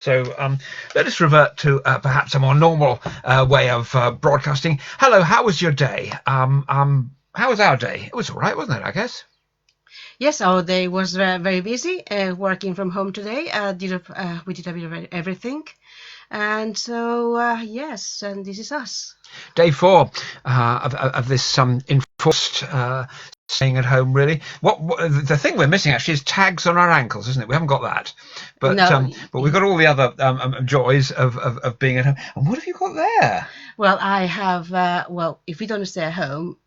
So let us revert to perhaps a more normal way of broadcasting. Hello, how was your day? How was our day? It was all right, wasn't it, I guess? Yes, our day was very busy, working from home today. We did a bit of everything. And so, yes, and this is us. Day four of this enforced staying at home, really. What the thing we're missing actually is tags on our ankles, isn't it? We haven't got that, No, but we've got all the other joys of being at home. And what have you got there? well, I have, if we don't stay at home,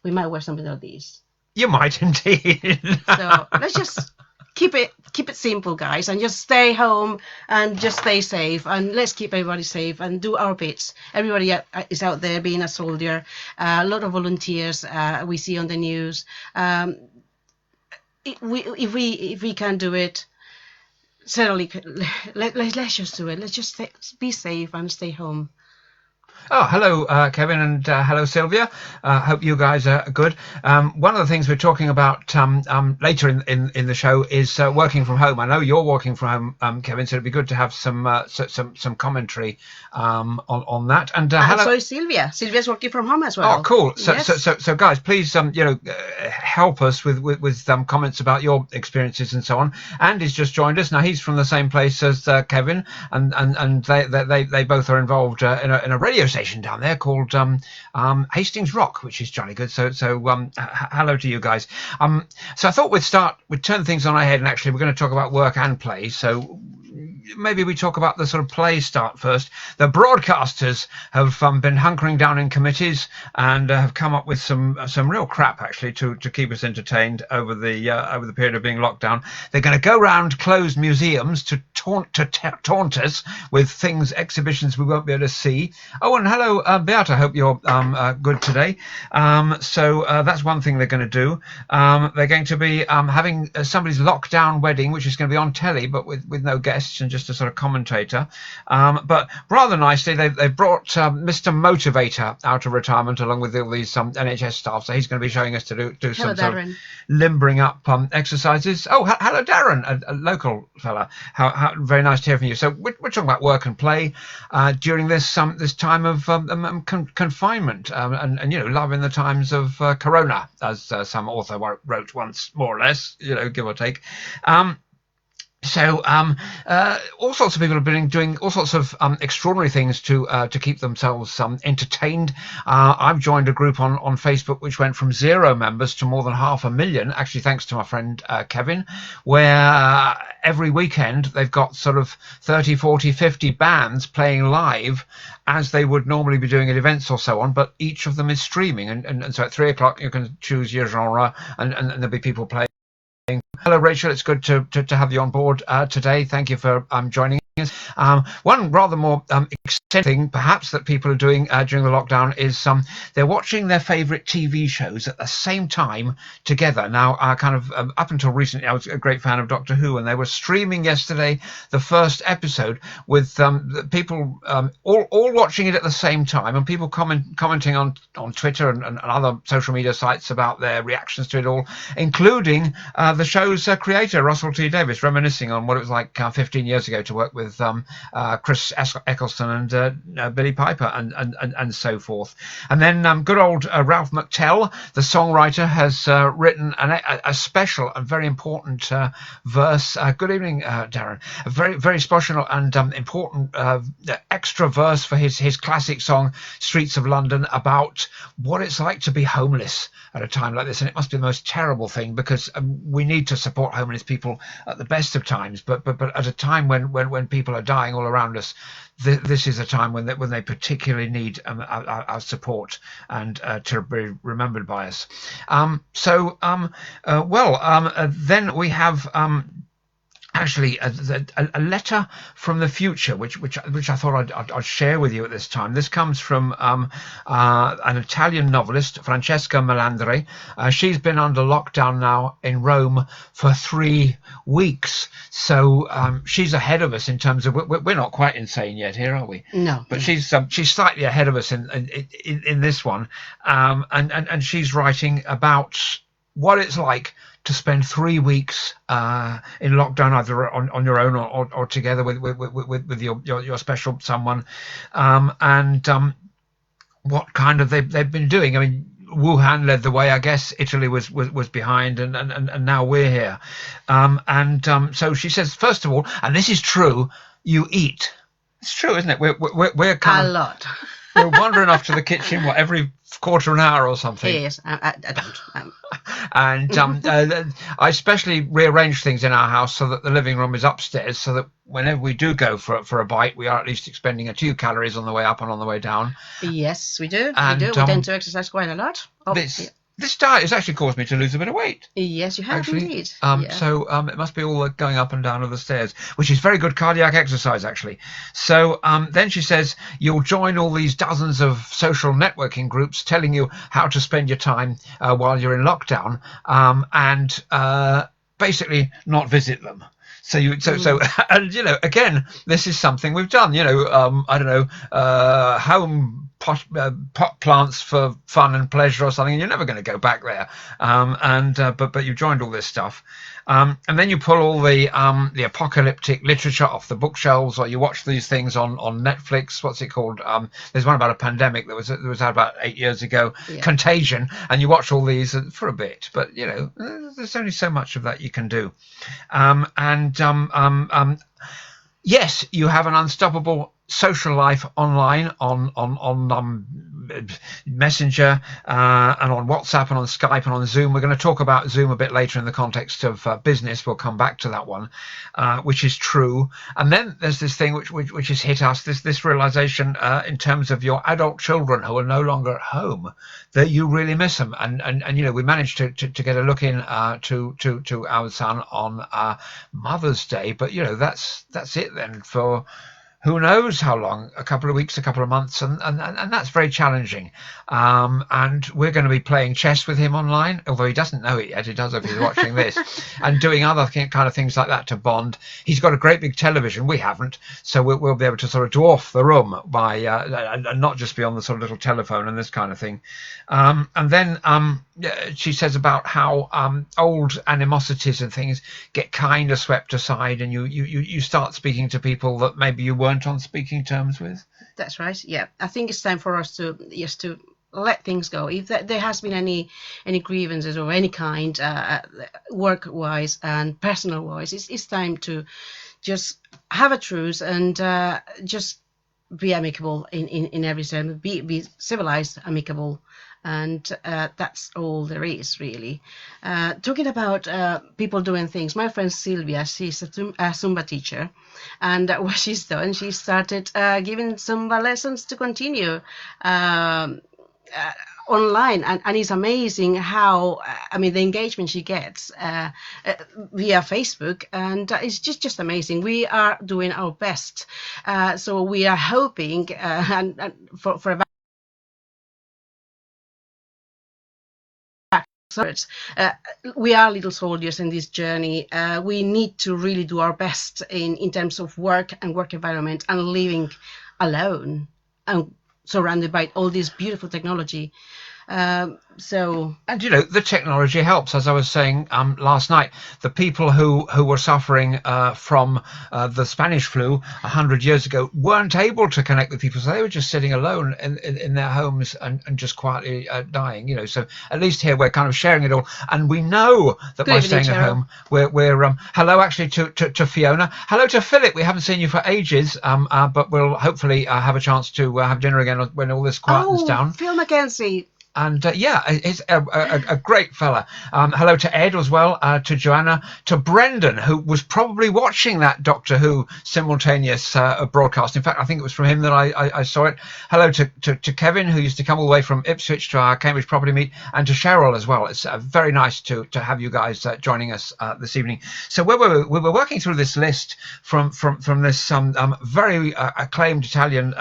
we might wear something like these. You might indeed. So let's just keep it simple, guys, and just stay home and just stay safe, and let's keep everybody safe and do our bits. Everybody is out there being a soldier. A lot of volunteers we see on the news. If we can do it, certainly let's just do it. Let's just be safe and stay home. Oh, hello, Kevin, and hello, Sylvia. Hope you guys are good. One of the things we're talking about later in the show is working from home. I know you're working from home, Kevin, so it'd be good to have some commentary on that. And hello. So is Sylvia. Sylvia's working from home as well. Oh, cool. Yes. So guys, please, help us with comments about your experiences and so on. Andy's just joined us. Now he's from the same place as Kevin, and they both are involved in a radio station down there called Hastings Rock, which is jolly good. So hello to you guys. So I thought we'd turn things on our head, and actually we're going to talk about work and play. So maybe we talk about the sort of play start first. The broadcasters have been hunkering down in committees and have come up with some real crap actually to keep us entertained over the period of being locked down. They're going to go round closed museums to taunt us with exhibitions we won't be able to see. Oh, and hello, Beata. Hope you're good today. So that's one thing they're going to do. They're going to be having somebody's lockdown wedding, which is going to be on telly, but with no guests and just a sort of commentator. But rather nicely, they've brought Mr. Motivator out of retirement along with all these NHS staff. So he's going to be showing us to do some sort of limbering up exercises. Oh, hello, Darren, a local fella. How very nice to hear from you. So we're talking about work and play during this time of confinement and love in the times of Corona, as some author wrote once, more or less, give or take. So all sorts of people have been doing all sorts of extraordinary things to keep themselves entertained. I've joined a group on Facebook which went from 0 members to more than 500,000, actually thanks to my friend Kevin, where every weekend they've got sort of 30, 40, 50 bands playing live as they would normally be doing at events or so on, but each of them is streaming. And so at 3 o'clock you can choose your genre and there'll be people playing. Hello, Rachel. It's good to have you on board today. Thank you for joining us. One rather more exciting thing, perhaps, that people are doing during the lockdown is they're watching their favourite TV shows at the same time together. Now, up until recently, I was a great fan of Doctor Who, and they were streaming yesterday the first episode with people all watching it at the same time, and people commenting on Twitter and other social media sites about their reactions to it all, including the show's creator, Russell T Davies, reminiscing on what it was like 15 years ago to work with Chris Eccleston and Billy Piper and so forth. And then good old Ralph McTell, the songwriter, has written a special and very important verse. Good evening, Darren. A very, very special and important extra verse for his classic song Streets of London, about what it's like to be homeless at a time like this. And it must be the most terrible thing, because we need to support homeless people at the best of times, but at a time when people are dying all around us, this is a time when they particularly need our support and to be remembered by us. Then we have actually a letter from the future, which I thought I'd share with you at this time. This comes from an Italian novelist, Francesca Melandri. She's been under lockdown now in Rome for 3 weeks, so she's ahead of us in terms of we're not quite insane yet here, are we? No. But she's slightly ahead of us in this one, and she's writing about what it's like to spend 3 weeks in lockdown, either on your own or together with your special someone, and what kind of they've been doing. I mean, Wuhan led the way, I guess. Italy was behind, and now we're here. So she says, first of all, and this is true, you eat. It's true, isn't it? We're kind A of lot. we're wandering off to the kitchen every quarter of an hour or something. Yes, I don't. And I especially rearrange things in our house so that the living room is upstairs, so that whenever we do go for a bite, we are at least expending a few calories on the way up and on the way down. Yes, we do. And, we tend to exercise quite a lot. Oh, This diet has actually caused me to lose a bit of weight. yes, you have Actually, indeed. So it must be all the going up and down of the stairs, which is very good cardiac exercise, actually. So then she says you'll join all these dozens of social networking groups telling you how to spend your time while you're in lockdown, and basically not visit them. So and again, this is something we've done. I don't know, home pot plants for fun and pleasure or something, and you're never going to go back there. But you joined all this stuff, and then you pull all the apocalyptic literature off the bookshelves, or you watch these things on Netflix. What's it called? There's one about a pandemic that was out about 8 years ago, Contagion, and you watch all these for a bit. But there's only so much of that you can do, yes, you have an unstoppable social life online on Messenger and on WhatsApp and on Skype and on Zoom. We're going to talk about Zoom a bit later in the context of business. We'll come back to that one, which is true. And then there's this thing which has hit us, this realization in terms of your adult children who are no longer at home, that you really miss them. And we managed to get a look in to our son on Mother's Day, but that's it then for who knows how long, a couple of weeks, a couple of months, and that's very challenging. And we're going to be playing chess with him online, although he doesn't know it yet. He does if he's watching this, and doing other kind of things like that to bond. He's got a great big television. We haven't, so we'll be able to sort of dwarf the room by and not just be on the sort of little telephone and this kind of thing. And then she says about how old animosities and things get kind of swept aside, and you start speaking to people that maybe you weren't on speaking terms with. That's right. Yeah, I think it's time for us to let things go. If there has been any grievances or any kind, work-wise and personal-wise, it's time to just have a truce and just be amicable in every sense. Be civilized, amicable. And that's all there is, really. Talking about people doing things, my friend Sylvia, she's a Zumba teacher, and what she's done, she started giving Zumba lessons to continue online, and it's amazing how the engagement she gets via Facebook, and it's just amazing. We are doing our best, so we are hoping and for a we are little soldiers in this journey. We need to really do our best in terms of work and work environment, and living alone and surrounded by all this beautiful technology. And the technology helps, as I was saying last night. The people who were suffering from the Spanish flu 100 years ago weren't able to connect with people, so they were just sitting alone in their homes and just quietly dying. So at least here we're kind of sharing it all, and we know that by staying at home we're hello actually to Fiona, hello to Philip. We haven't seen you for ages, but we'll hopefully have a chance to have dinner again when all this quietens down. Phil McKenzie. And he's a great fella. Hello to Ed as well, to Joanna, to Brendan, who was probably watching that Doctor Who simultaneous broadcast. In fact, I think it was from him that I saw it. Hello to Kevin, who used to come all the way from Ipswich to our Cambridge property meet, and to Cheryl as well. It's very nice to have you guys joining us this evening. So we were working through this list from this very acclaimed Italian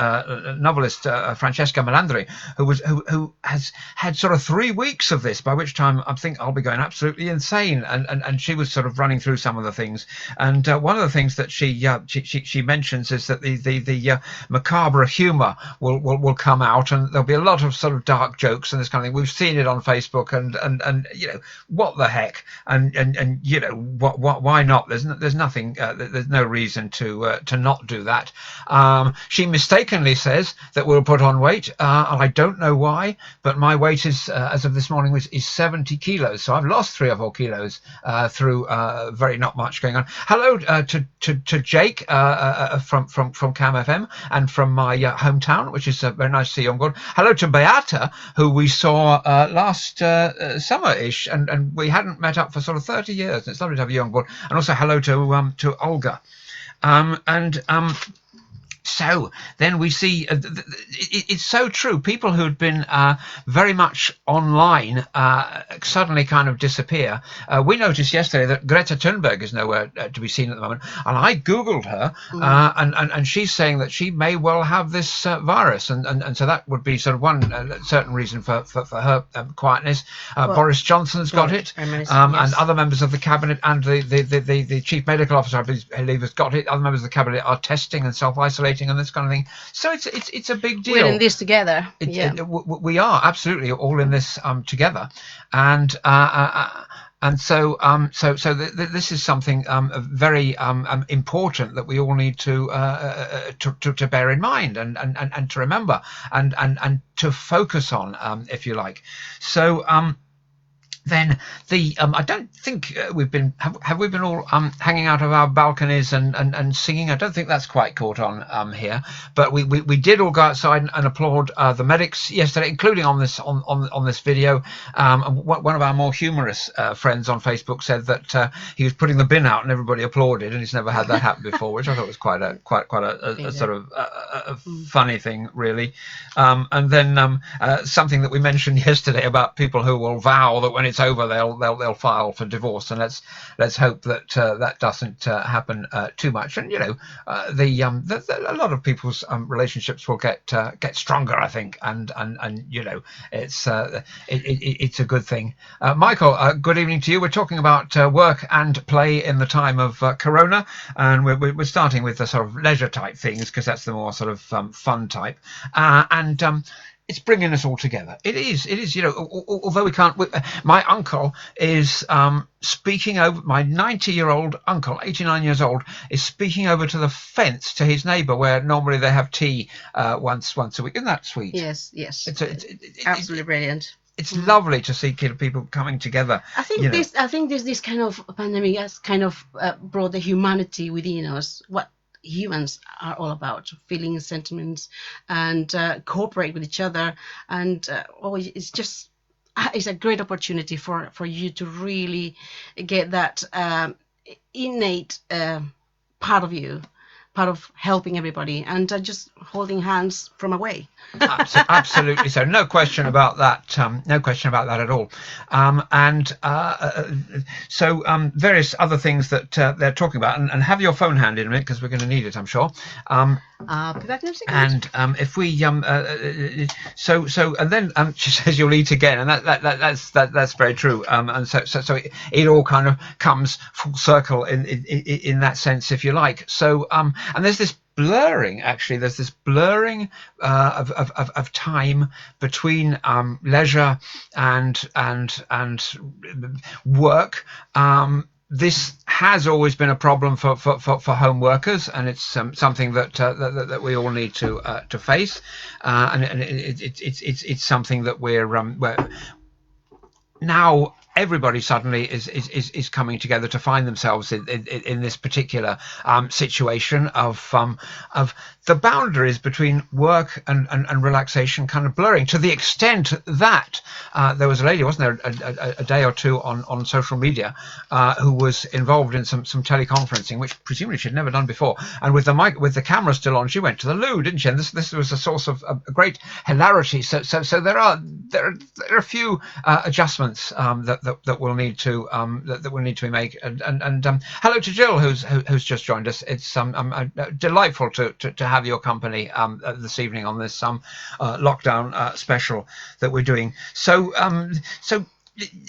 novelist, Francesca Melandri, who has had sort of 3 weeks of this, by which time I think I'll be going absolutely insane. And she was sort of running through some of the things. And one of the things that she mentions is that the macabre humour will come out, and there'll be a lot of sort of dark jokes and this kind of thing. We've seen it on Facebook, and you know, what the heck, and you know, why not? There's nothing, there's no reason to not do that. She mistakenly says that we'll put on weight, and I don't know why, but my weight is as of this morning is 70 kilos, so I've lost 3 or 4 kilos through very not much going on. Hello to Jake from Cam FM and from my hometown, which is very nice to see you on board. Hello to Beata, who we saw last summer-ish, and we hadn't met up for sort of 30 years. It's lovely to have you on board. And also hello to Olga. So then we see, it's so true, people who'd been very much online suddenly kind of disappear. We noticed yesterday that Greta Thunberg is nowhere to be seen at the moment, and I Googled her, and she's saying that she may well have this virus, and so that would be sort of one certain reason for her quietness. Boris Johnson's got it, yes. And other members of the cabinet and the chief medical officer, I believe, has got it. Other members of the cabinet are testing and self-isolating and this kind of thing. So it's a big deal. We're in this together. We are absolutely all in this together, and so this is something very important that we all need to bear in mind and to remember and to focus on, if you like. So. Then I don't think we've been have we been all hanging out of our balconies and singing. I don't think that's quite caught on here, but we did all go outside and applaud the medics yesterday, including on this video. One of our more humorous friends on Facebook said that he was putting the bin out and everybody applauded, and he's never had that happen before, which I thought was quite a sort of a funny thing, really. And then something that we mentioned yesterday about people who will vow that when it's over they'll file for divorce, and let's hope that that doesn't happen too much. And you know, a lot of people's relationships will get stronger, I think, and you know, it's a good thing. Michael, good evening to you. We're talking about work and play in the time of Corona, and we're starting with the sort of leisure type things because that's the more sort of fun type, and it's bringing us all together. It is, you know, although we can't, my uncle is speaking over, my 90-year-old uncle, 89 years old, is speaking over to the fence to his neighbour where normally they have tea once a week. Isn't that sweet? Yes. It's absolutely brilliant. It's lovely to see people coming together. I think this kind of pandemic has kind of brought the humanity within us. What humans are all about, feelings, sentiments, and cooperate with each other, and it's a great opportunity for you to really get that innate part of you, part of helping everybody, and just holding hands from away. Absolutely, so no question about that. No question about that at all. So various other things that they're talking about, and have your phone handy in a minute because we're going to need it, I'm sure. Be back in a second. And if we and then she says you'll eat again, and that's very true. And so it all kind of comes full circle in that sense, if you like. So and there's this blurring, actually. There's this blurring of time between leisure and work. This has always been a problem for home workers, and it's something that we all need to face, and it's something that we're now. Everybody suddenly is coming together to find themselves in this particular situation of the boundaries between work and relaxation kind of blurring, to the extent that there was a lady, wasn't there, a day or two on social media who was involved in some teleconferencing, which presumably she'd never done before, and with the camera still on, she went to the loo, didn't she? And this was a source of great hilarity. So there are a few adjustments that that will need to that will need to be made. And hello to Jill, who's just joined us. It's delightful to have your company this evening on this lockdown special that we're doing. So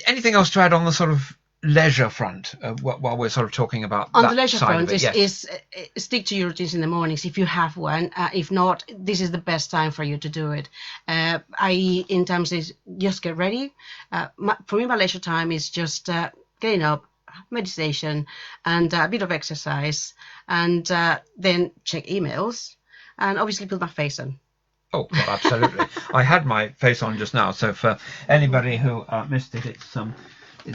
anything else to add on the sort of leisure front while we're sort of talking about on that the leisure side front? of it? Yes. Is stick to your routines in the mornings if you have one. If not, this is the best time for you to do it. In terms is just get ready. For me, my leisure time is just getting up, meditation, and a bit of exercise, and then check emails, and obviously put my face on. Oh, well, absolutely. I had my face on just now, so for anybody who missed it, it's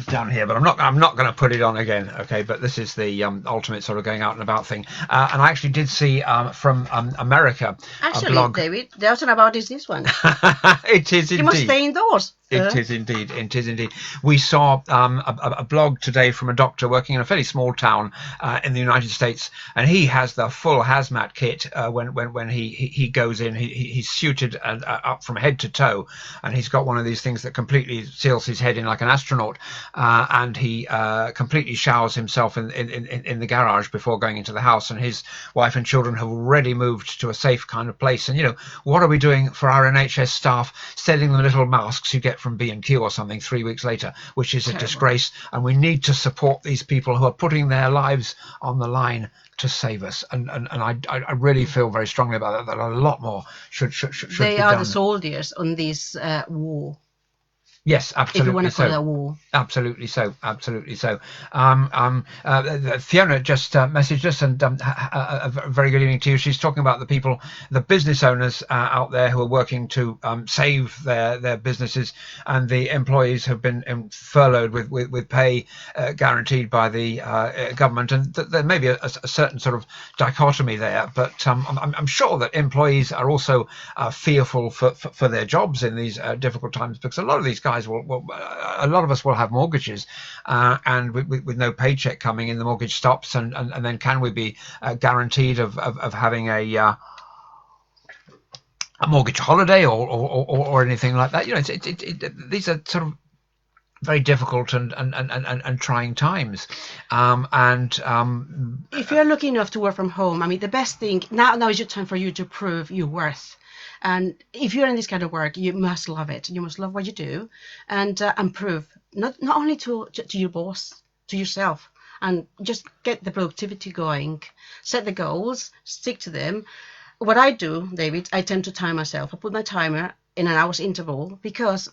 down here, but I'm not going to put it on again. Okay, but this is the ultimate sort of going out and about thing. And I actually did see from America Actually, a blog. David, the option about is this one. It is indeed. You must stay indoors. It is indeed. It is indeed. We saw a blog today from a doctor working in a fairly small town in the United States, and he has the full hazmat kit when he goes in. He's suited up from head to toe, and he's got one of these things that completely seals his head in like an astronaut, and he completely showers himself in the garage before going into the house. And his wife and children have already moved to a safe kind of place. And what are we doing for our NHS staff? Sending them little masks you get from B&Q or something 3 weeks later, which is a disgrace. And we need to support these people who are putting their lives on the line to save us. And I really feel very strongly about that a lot more should be done. They are the soldiers on this war. Yes, absolutely. If you want to call it a war. Absolutely so. Absolutely so. Fiona just messaged us, and a very good evening to you. She's talking about the people, the business owners out there who are working to save their businesses, and the employees have been furloughed with pay guaranteed by the government. And there may be a certain sort of dichotomy there, but I'm sure that employees are also fearful for their jobs in these difficult times, because a lot of these guys a lot of us will have mortgages, and with no paycheck coming in, the mortgage stops, and then can we be guaranteed of having a mortgage holiday or anything like that? These are sort of very difficult and trying times, if you're lucky enough to work from home, I mean, the best thing now is your time for you to prove your worth. And if you're in this kind of work, you must love it. You must love what you do, and prove not only to your boss, to yourself, and just get the productivity going. Set the goals, stick to them. What I do, David, I tend to time myself. I put my timer in an hour's interval, because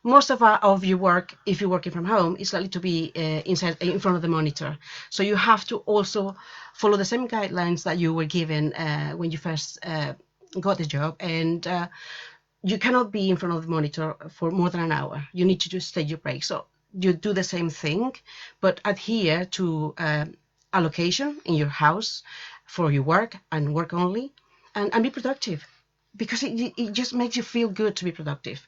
most of your work, if you're working from home, is likely to be in front of the monitor. So you have to also follow the same guidelines that you were given when you first got the job, and you cannot be in front of the monitor for more than an hour. You need to just take your break. So you do the same thing, but adhere to a location in your house for your work and work only, and be productive, because it just makes you feel good to be productive.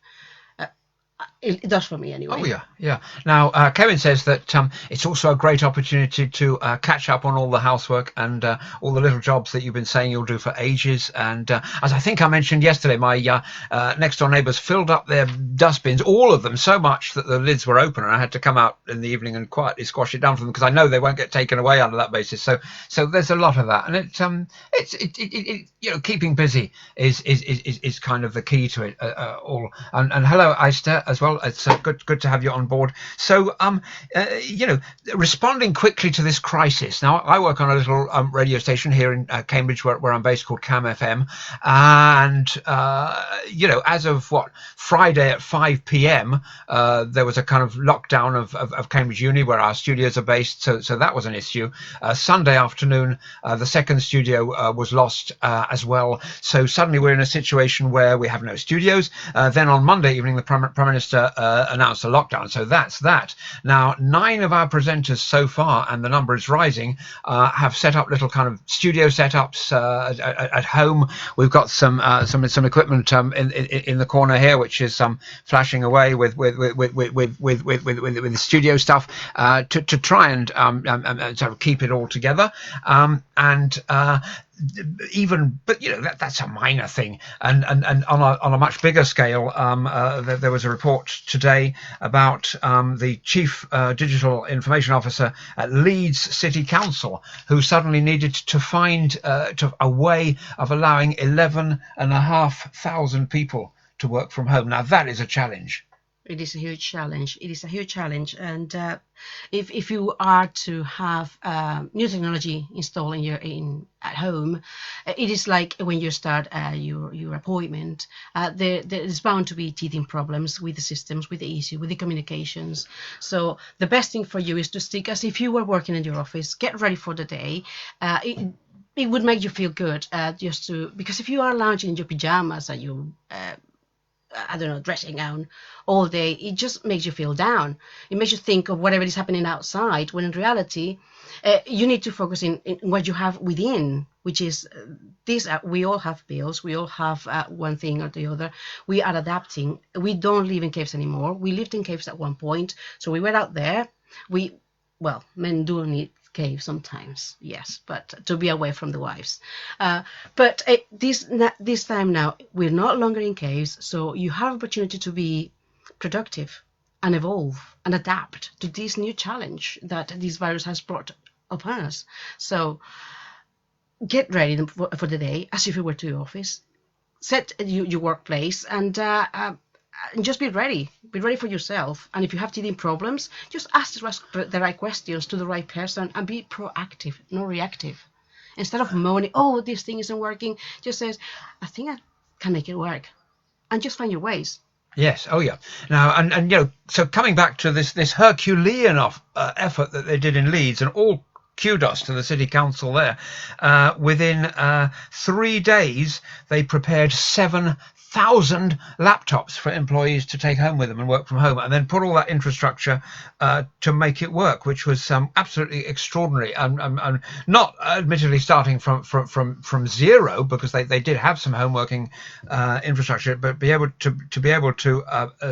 It does for me anyway. Oh yeah. Now Kevin says that it's also a great opportunity to catch up on all the housework and all the little jobs that you've been saying you'll do for ages. And as I think I mentioned yesterday, my next door neighbours filled up their dustbins, all of them, so much that the lids were open, and I had to come out in the evening and quietly squash it down for them, because I know they won't get taken away under that basis. So there's a lot of that, and it's keeping busy is kind of the key to it all. And hello, Eister, as well. It's good to have you on board. So, responding quickly to this crisis. Now, I work on a little radio station here in Cambridge, where I'm based, called Cam FM. And, as of Friday at 5 p.m., there was a kind of lockdown of Cambridge Uni, where our studios are based. So that was an issue. Sunday afternoon, the second studio was lost as well. So suddenly we're in a situation where we have no studios. Then on Monday evening, the Prime Minister announced a lockdown. So that's that. Now, 9 of our presenters so far, and the number is rising, have set up little kind of studio setups at home. We've got some equipment in the corner here, which is flashing away with the studio stuff to try and sort of keep it all together. even, but that's a minor thing. And on a much bigger scale, there was a report today about the chief digital information officer at Leeds City Council, who suddenly needed to find a way of allowing 11,500 people to work from home. Now that is a challenge. It is a huge challenge. It is a huge challenge, and if you are to have new technology installed at home, it is like when you start your appointment. There is bound to be teething problems with the systems, with the issue, with the communications. So the best thing for you is to stick as if you were working in your office. Get ready for the day. It would make you feel good because if you are lounging in your pajamas and you I don't know, dressing gown all day, it just makes you feel down. It makes you think of whatever is happening outside, when in reality, you need to focus in what you have within, which is we all have bills, we all have one thing or the other. We are adapting. We don't live in caves anymore. We lived in caves at one point, so we were out there. Men do need cave sometimes, yes, but to be away from the wives. But this time now, we're no longer in caves, so you have opportunity to be productive and evolve and adapt to this new challenge that this virus has brought upon us. So get ready for the day as if you were to your office. Set your workplace and just be ready. Be ready for yourself. And if you have teething problems, just ask the right questions to the right person and be proactive, not reactive. Instead of moaning, oh, this thing isn't working, just says, I think I can make it work. And just find your ways. Yes. Oh, yeah. Now, and so coming back to this Herculean effort that they did in Leeds, and all kudos to the city council there. Within 3 days, they prepared 7,000 laptops for employees to take home with them and work from home, and then put all that infrastructure to make it work, which was absolutely extraordinary. And not admittedly starting from zero, because they did have some home working infrastructure, but be able to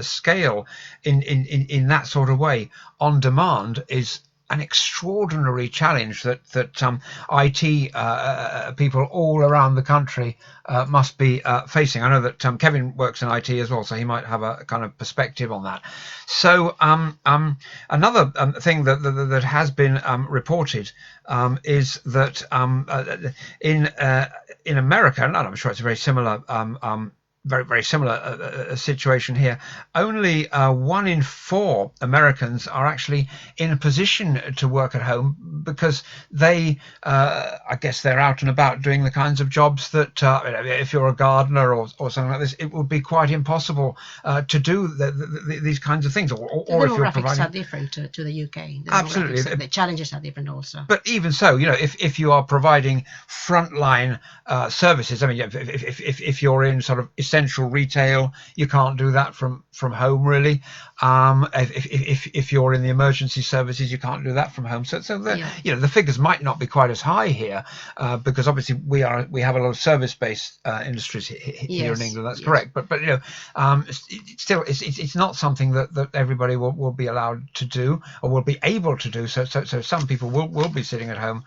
scale in that sort of way on demand is an extraordinary challenge that IT people all around the country must be facing. I know that Kevin works in IT as well, so he might have a kind of perspective on that. So another thing that has been reported is that in America, and I'm sure it's a very similar very similar situation here. Only 1 in 4 Americans are actually in a position to work at home because they, I guess, they're out and about doing the kinds of jobs that, if you're a gardener or something like this, it would be quite impossible to do these kinds of things. Or if you're providing... are different to the UK. Absolutely, the challenges are different also. But even so, if you are providing frontline services, I mean, if you're in sort of essential retail, you can't do that from home really. If you're in the emergency services, you can't do that from home. So the figures might not be quite as high here because obviously we have a lot of service-based industries here in England. That's correct. But it's not something that everybody will be allowed to do or will be able to do. So some people will be sitting at home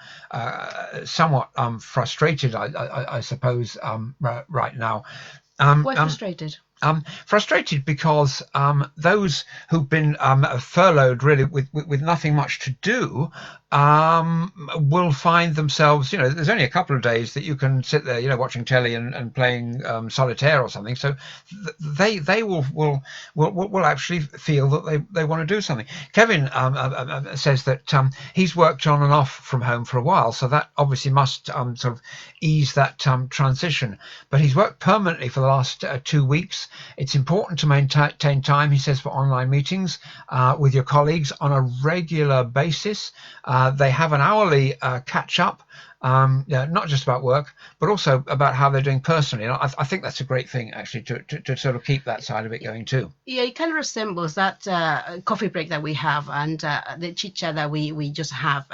somewhat frustrated, I suppose, right now. Why frustrated? Frustrated because those who've been furloughed really with nothing much to do will find themselves, there's only a couple of days that you can sit there, watching telly and playing solitaire or something. So they will actually feel that they want to do something. Kevin says that he's worked on and off from home for a while, so that obviously must sort of ease that transition. But he's worked permanently for the last 2 weeks. It's important to maintain time, he says, for online meetings with your colleagues on a regular basis. They have an hourly catch-up, not just about work, but also about how they're doing personally. And I think that's a great thing, actually, to sort of keep that side of it going too. Yeah, it kind of resembles that coffee break that we have and the chit-chat that we just have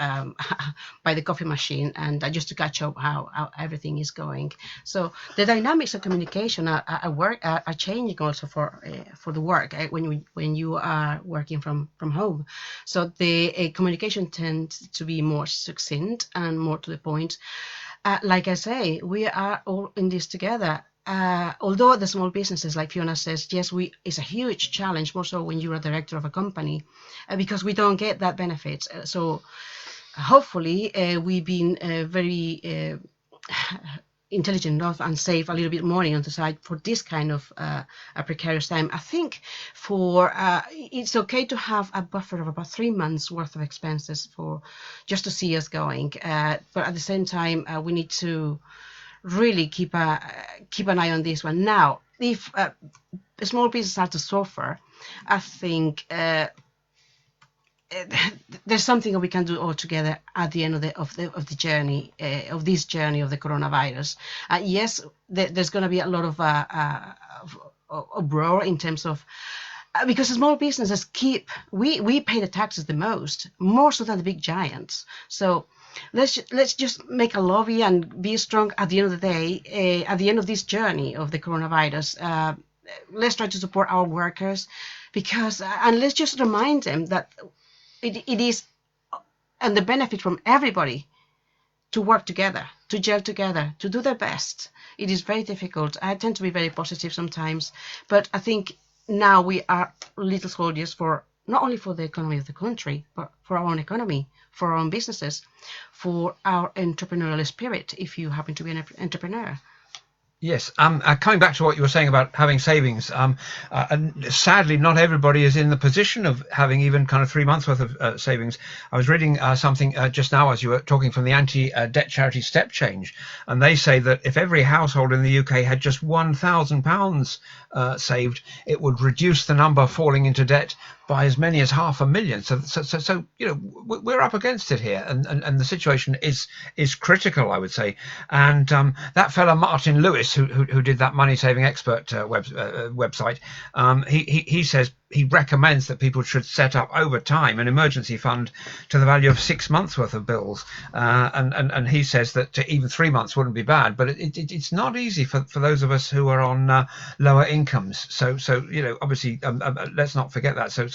by the coffee machine, and just to catch up how everything is going. So the dynamics of communication are changing also for the work when you are working from home. So the communication tends to be more succinct and more to the point. Like I say, we are all in this together. Although the small businesses, like Fiona says, yes, it's a huge challenge, more so when you're a director of a company, because we don't get that benefit. So hopefully, we've been very intelligent enough and save a little bit money on the side for this kind of a precarious time. I think it's okay to have a buffer of about 3 months worth of expenses for just to see us going. But at the same time, we need to really keep an eye on this one. Now, if small businesses are to suffer, I think there's something we can do all together at the end of the journey of this journey of the coronavirus. Yes, there's going to be a lot of uproar in terms of because small businesses we pay the taxes the most, more so than the big giants. So let's just make a lobby and be strong at the end of the day. At the end of this journey of the coronavirus, let's try to support our workers, because and let's just remind them that it is and the benefit from everybody to work together, to gel together, to do their best. It is very difficult. I tend to be very positive sometimes, but I think now we are little soldiers for not only for the economy of the country, but for our own economy, for our own businesses, for our entrepreneurial spirit, if you happen to be an entrepreneur. Yes. Coming back to what you were saying about having savings, and sadly, not everybody is in the position of having even kind of 3 months worth of savings. I was reading something just now as you were talking from the anti-debt charity Step Change, and they say that if every household in the UK had just £1,000 saved, it would reduce the number falling into debt by as many as 500,000. So you know, we're up against it here, and the situation is critical, I would say. And that fella Martin Lewis, who did that Money Saving Expert website, he says he recommends that people should set up over time an emergency fund to the value of 6 months worth of bills, and he says that even 3 months wouldn't be bad, but it's not easy for those of us who are on lower incomes. So you know, obviously, let's not forget that. So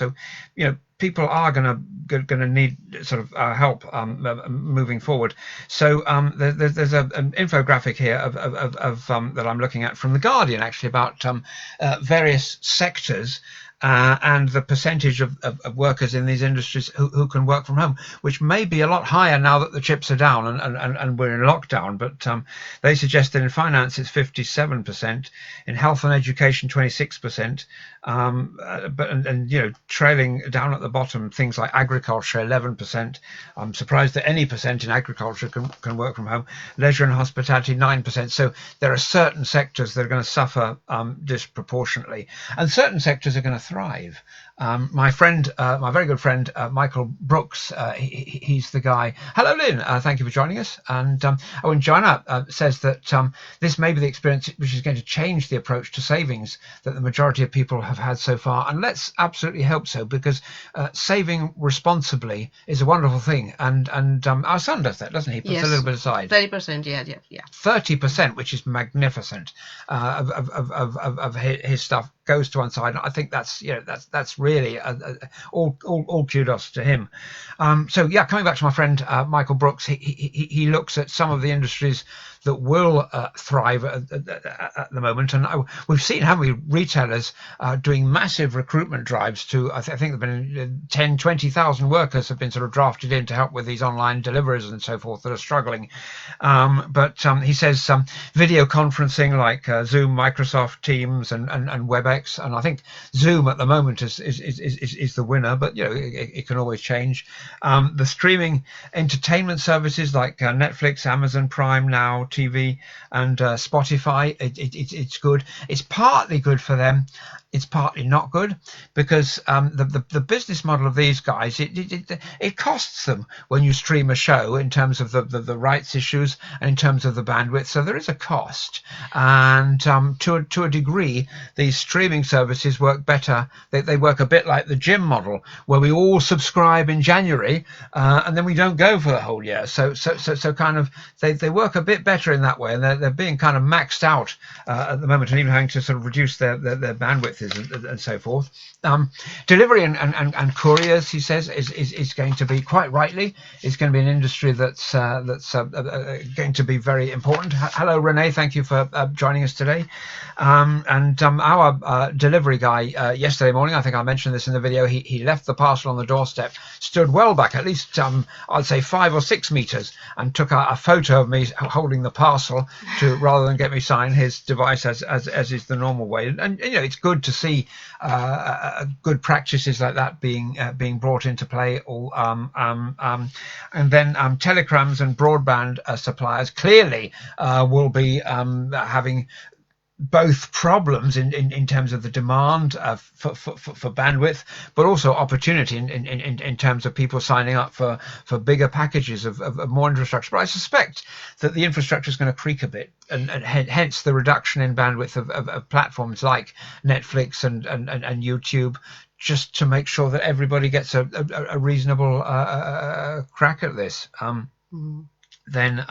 you know, people are gonna need sort of help moving forward. So there's an infographic here of that I'm looking at from the Guardian, actually, about various sectors and the percentage of workers in these industries who can work from home, which may be a lot higher now that the chips are down and we're in lockdown. But they suggest that in finance it's 57%, in health and education 26%, but you know, trailing down at the bottom, things like agriculture 11%. I'm surprised that any percent in agriculture can work from home. Leisure and hospitality 9%. So there are certain sectors that are going to suffer disproportionately, and certain sectors are going to thrive. My friend, my very good friend, Michael Brooks, he's the guy. Hello, Lynn. Thank you for joining us. And and Joanna says that this may be the experience which is going to change the approach to savings that the majority of people have had so far. And let's absolutely hope so, because saving responsibly is a wonderful thing. And our son does that, doesn't he? Puts a little bit aside. 30%, yeah. 30%, which is magnificent, of his stuff goes to one side. And I think that's, you know, that's really all kudos to him. So yeah, coming back to my friend Michael Brooks, he looks at some of the industries that will thrive at the moment, and we've seen, haven't we, retailers doing massive recruitment drives to, I think there've been 10-20,000 workers have been sort of drafted in to help with these online deliveries and so forth that are struggling. But he says video conferencing like Zoom, Microsoft Teams, and WebEx, and I think Zoom at the moment is the winner, but you know, it can always change. The streaming entertainment services like Netflix, Amazon Prime Now, TV, and Spotify, it's good. It's partly good for them, it's partly not good, because the business model of these guys, it costs them when you stream a show in terms of the rights issues and in terms of the bandwidth. So there is a cost, and to a degree, these streaming services work better. They work a bit like the gym model, where we all subscribe in January and then we don't go for the whole year. So kind of they work a bit better in that way, and they're being kind of maxed out at the moment, and even having to sort of reduce their bandwidth and so forth. Delivery and couriers, he says, is going to be, quite rightly, is going to be an industry that's going to be very important. Hello, Renee. Thank you for joining us today. Our delivery guy yesterday morning, I think I mentioned this in the video, he left the parcel on the doorstep, stood well back, at least I'd say 5 or 6 meters, and took a photo of me holding the parcel rather than get me sign his device as is the normal way. And you know, it's good to see good practices like that being brought into play. And then telegrams and broadband suppliers clearly will be having both problems in terms of the demand for bandwidth, but also opportunity in terms of people signing up for bigger packages of more infrastructure. But I suspect that the infrastructure is going to creak a bit, and hence the reduction in bandwidth of platforms like Netflix and YouTube, just to make sure that everybody gets a reasonable crack at this. Then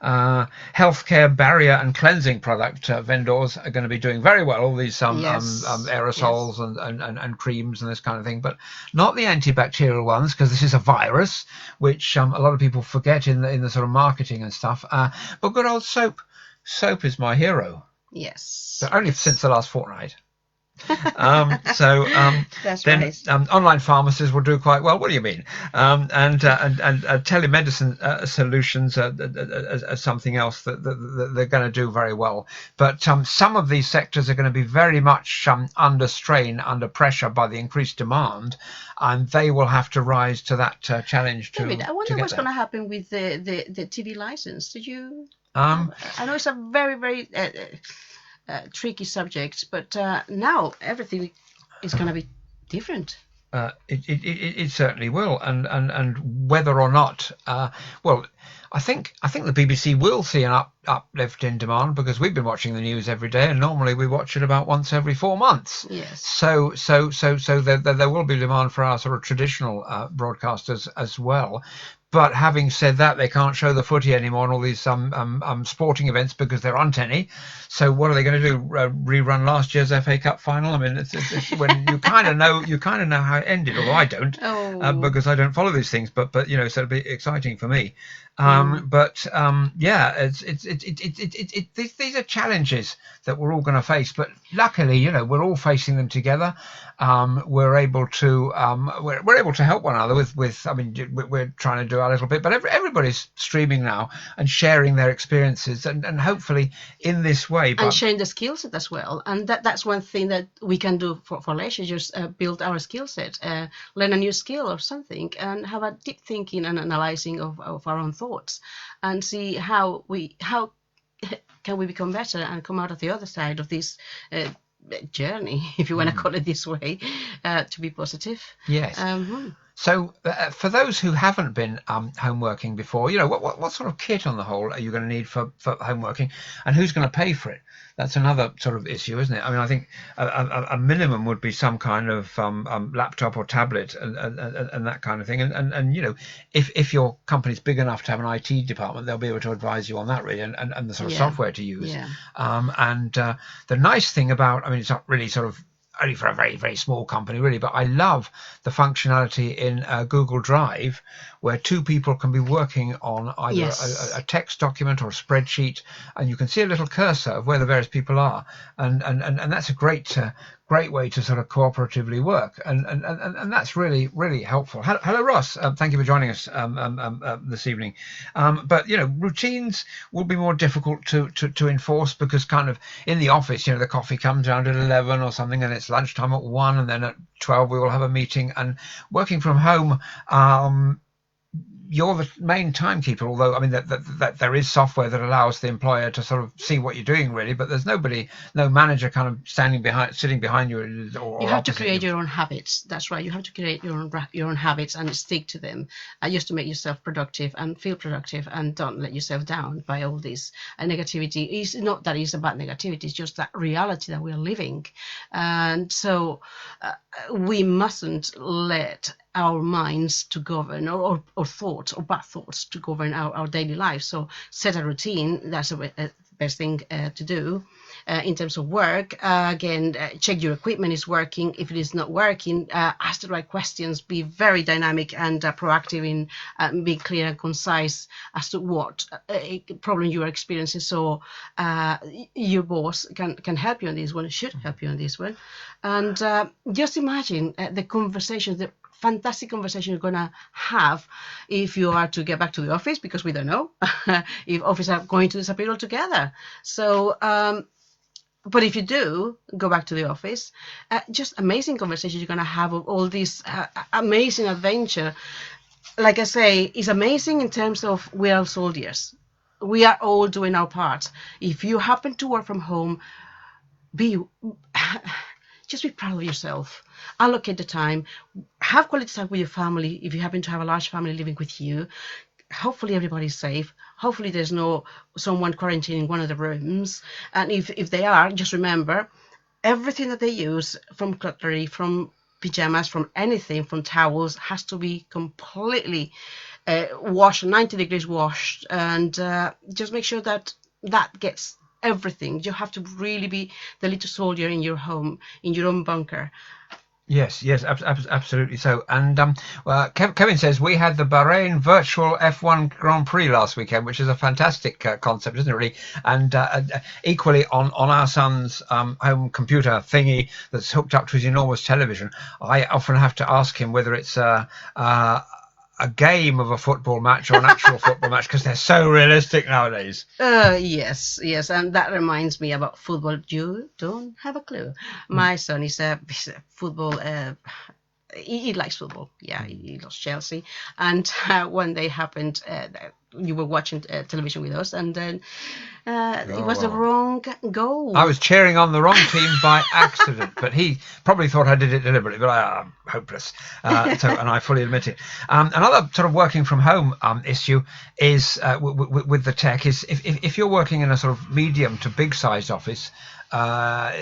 healthcare barrier and cleansing product vendors are going to be doing very well. All these aerosols and creams and this kind of thing, but not the antibacterial ones, because this is a virus, which a lot of people forget in the sort of marketing and stuff. But good old soap. Soap is my hero. Yes. But only since the last fortnight. That's then right. Online pharmacies will do quite well. What do you mean? And telemedicine solutions are something else that they're going to do very well. But some of these sectors are going to be very much under strain, under pressure by the increased demand, and they will have to rise to that challenge. David, I wonder what's going to happen with the TV license. Did you? I know it's a very, very tricky subject, but now everything is going to be different. It certainly will, and whether or not, well, I think the BBC will see an uplift in demand, because we've been watching the news every day, and normally we watch it about once every 4 months. Yes. So there will be demand for our sort of traditional broadcasters as well. But having said that, they can't show the footy anymore and all these sporting events because there aren't any. So what are they going to do? Rerun last year's FA Cup final? I mean, it's when you kind of know how it ended, although I don't, because I don't follow these things. But you know, so it'll be exciting for me. Yeah, these are challenges that we're all going to face. But luckily, you know, we're all facing them together. We're able to help one another with. I mean, we're trying to do our little bit, but everybody's streaming now and sharing their experiences, and hopefully in this way. And sharing the skill set as well. And that's one thing that we can do for leisure, just build our skill set, learn a new skill or something, and have a deep thinking and analyzing of our own thoughts, and see how can we become better and come out of the other side of this journey, if you want to call it this way, to be positive. Yes. So for those who haven't been home working before, you know, what sort of kit on the whole are you going to need for home working, and who's going to pay for it? That's another sort of issue, isn't it? I mean, I think a minimum would be some kind of laptop or tablet and that kind of thing. And you know, if your company's big enough to have an IT department, they'll be able to advise you on that, really, and the sort of software to use. Yeah. The nice thing about, I mean, it's not really sort of only for a very, very small company, really, but I love the functionality in Google Drive, where two people can be working on either a text document or a spreadsheet, and you can see a little cursor of where the various people are, and that's a great way to sort of cooperatively work, and that's really, really helpful. Hello, Ross. Thank you for joining us this evening. But you know, routines will be more difficult to enforce, because kind of in the office, you know, the coffee comes around at 11 or something, and it's lunchtime at 1, and then at 12 we will have a meeting. And working from home, you're the main timekeeper, although I mean that there is software that allows the employer to sort of see what you're doing really, but there's no manager kind of sitting behind you or You have to opposite create you. your own habits. That's right. You have to create your own habits and stick to them, just to make yourself productive and feel productive, and don't let yourself down by all this negativity. It's not that it's about negativity. It's just that reality that we're living, and so we mustn't let our minds to govern, or thoughts or bad thoughts to govern our daily life. So set a routine. That's the best thing to do. In terms of work, again, check your equipment is working. If it is not working, ask the right questions. Be very dynamic and proactive in being clear and concise as to what problem you are experiencing. So your boss can help you on this one, should help you on this one. And just imagine the conversations, the fantastic conversation you're gonna have if you are to get back to the office, because we don't know if offices are going to disappear altogether. So but if you do go back to the office, just amazing conversations you're going to have of all this amazing adventure. Like I say, it's amazing in terms of we are soldiers. We are all doing our part. If you happen to work from home, just be proud of yourself. Allocate the time. Have quality time with your family if you happen to have a large family living with you. Hopefully everybody's safe. Hopefully there's no someone quarantining in one of the rooms. And if they are, just remember, everything that they use, from cutlery, from pajamas, from anything, from towels, has to be completely washed, 90 degrees washed. And just make sure that gets everything. You have to really be the little soldier in your home, in your own bunker. Yes, absolutely so. And Kevin says we had the Bahrain virtual F1 Grand Prix last weekend, which is a fantastic concept, isn't it, really? And equally on our son's home computer thingy that's hooked up to his enormous television, I often have to ask him whether it's a game of a football match or an actual football match, because they're so realistic nowadays. Yes, and that reminds me about football. You don't have a clue. My son is a football. He likes football. Yeah, he loves Chelsea. And one day happened, you were watching television with us, and then it was the wrong goal. I was cheering on the wrong team by accident, but he probably thought I did it deliberately, but I am hopeless. And I fully admit it. Another sort of working from home issue is with the tech is if you're working in a sort of medium to big sized office,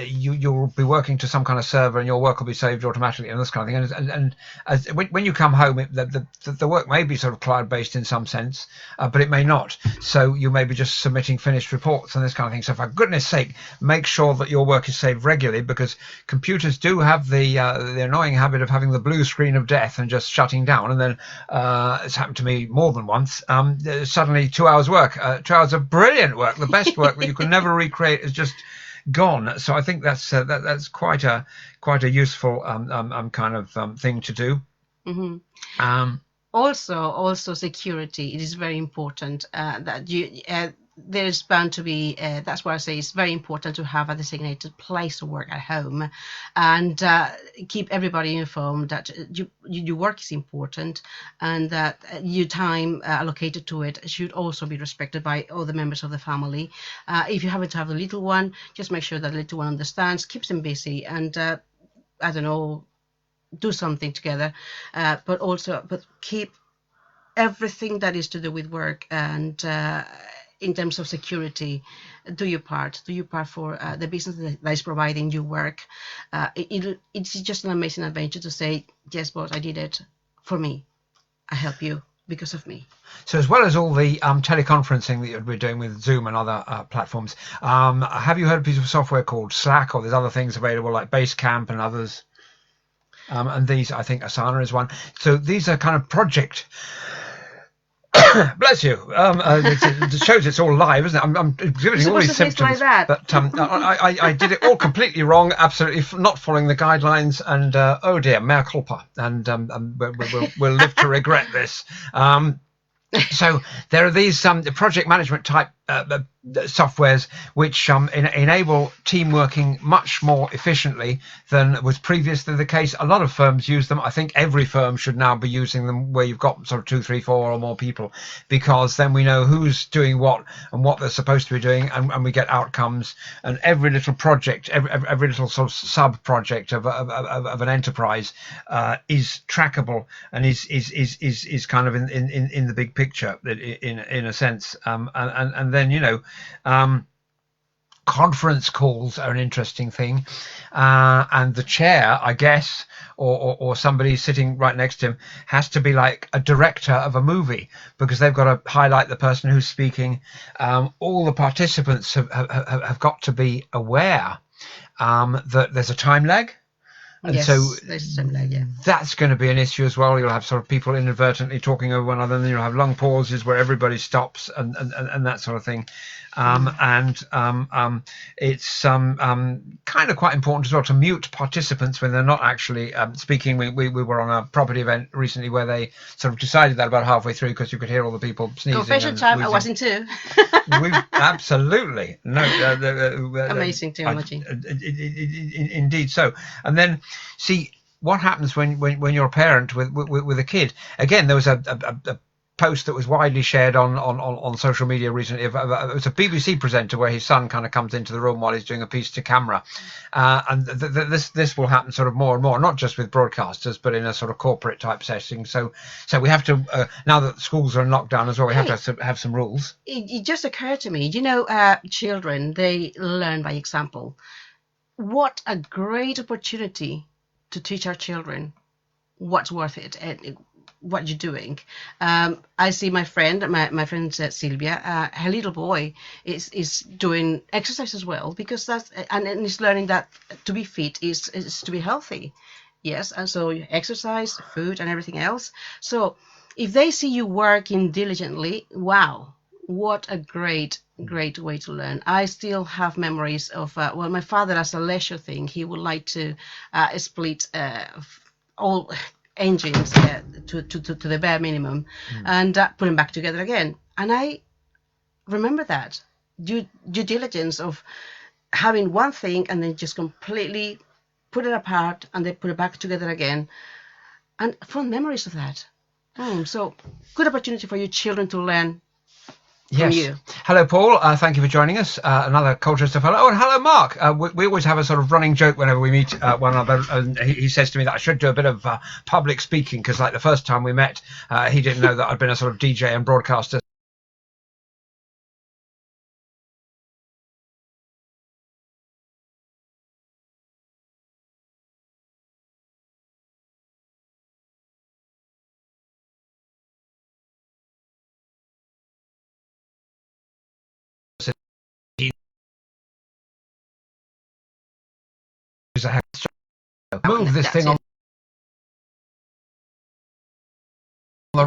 you'll be working to some kind of server and your work will be saved automatically and this kind of thing. And when you come home, the work may be sort of cloud based in some sense, but it may not. So you may be just submitting finished reports and this kind of thing. So for goodness sake, make sure that your work is saved regularly, because computers do have the annoying habit of having the blue screen of death and just shutting down. And then it's happened to me more than once. Suddenly 2 hours work, 2 hours of brilliant work, the best work that you can never recreate, is just gone. So I think that's quite a useful kind of thing to do. Mm-hmm. Also security. It is very important that you. There's bound to be. That's why I say it's very important to have a designated place to work at home, and keep everybody informed that your work is important, and that your time allocated to it should also be respected by all the members of the family. If you happen to have a little one, just make sure that the little one understands, keeps them busy, and I don't know, do something together, but keep everything that is to do with work and in terms of security. Do your part for the business that is providing you work. It's just an amazing adventure to say, yes boss, I did it for me, I help you because of me. So as well as all the teleconferencing that we're doing with Zoom and other platforms, have you heard of a piece of software called Slack, or there's other things available like Basecamp and others? And these, I think Asana is one. So these are kind of project. Bless you. It shows it's all live, isn't it? I'm exhibiting all these symptoms, like but I did it all completely wrong, absolutely not following the guidelines, and oh dear, mea culpa, and we'll live to regret this. So there are these project management type softwares which enable team working much more efficiently than was previously the case. A lot of firms use them. I think every firm should now be using them, where you've got sort of 2, 3, 4 or more people, because then we know who's doing what and what they're supposed to be doing, and we get outcomes. And every little project, every little sort of sub project of an enterprise is trackable and is kind of in the big picture in a sense. And then conference calls are an interesting thing, and the chair, I guess, or somebody sitting right next to him has to be like a director of a movie, because they've got to highlight the person who's speaking. All the participants have got to be aware that there's a time lag. And yes, so that's going to be an issue as well. You'll have sort of people inadvertently talking over one another, and then you'll have long pauses where everybody stops and that sort of thing. It's kind of quite important as well to mute participants when they're not actually speaking. We were on a property event recently where they sort of decided that about halfway through, because you could hear all the people sneezing. Confession time, I wasn't too. Absolutely. No. Amazing technology. Indeed so. And then see what happens when you're a parent with a kid. Again, there was a post that was widely shared on social media recently. It was a BBC presenter where his son kind of comes into the room while he's doing a piece to camera, and this will happen sort of more and more, not just with broadcasters, but in a sort of corporate type setting. So we have to now that schools are in lockdown as well, we have to have some rules. It just occurred to me, children, they learn by example. What a great opportunity to teach our children what's worth it and what you're doing. I see my friend Sylvia, her little boy is doing exercise as well, because and he's learning that to be fit is to be healthy. Yes, and so exercise, food, and everything else. So if they see you working diligently, wow, what a great way to learn. I still have memories of my father, as a leisure thing, he would like to split all engines to the bare minimum and put them back together again. And I remember that due diligence of having one thing and then just completely put it apart and then put it back together again, and fond memories of that. So good opportunity for your children to learn. Yes. Hello, Paul. Thank you for joining us. Another Colchester fellow. Oh, and hello, Mark. We always have a sort of running joke whenever we meet one another. And he says to me that I should do a bit of public speaking, because like the first time we met, he didn't know that I'd been a sort of DJ and broadcaster. Move this thing on.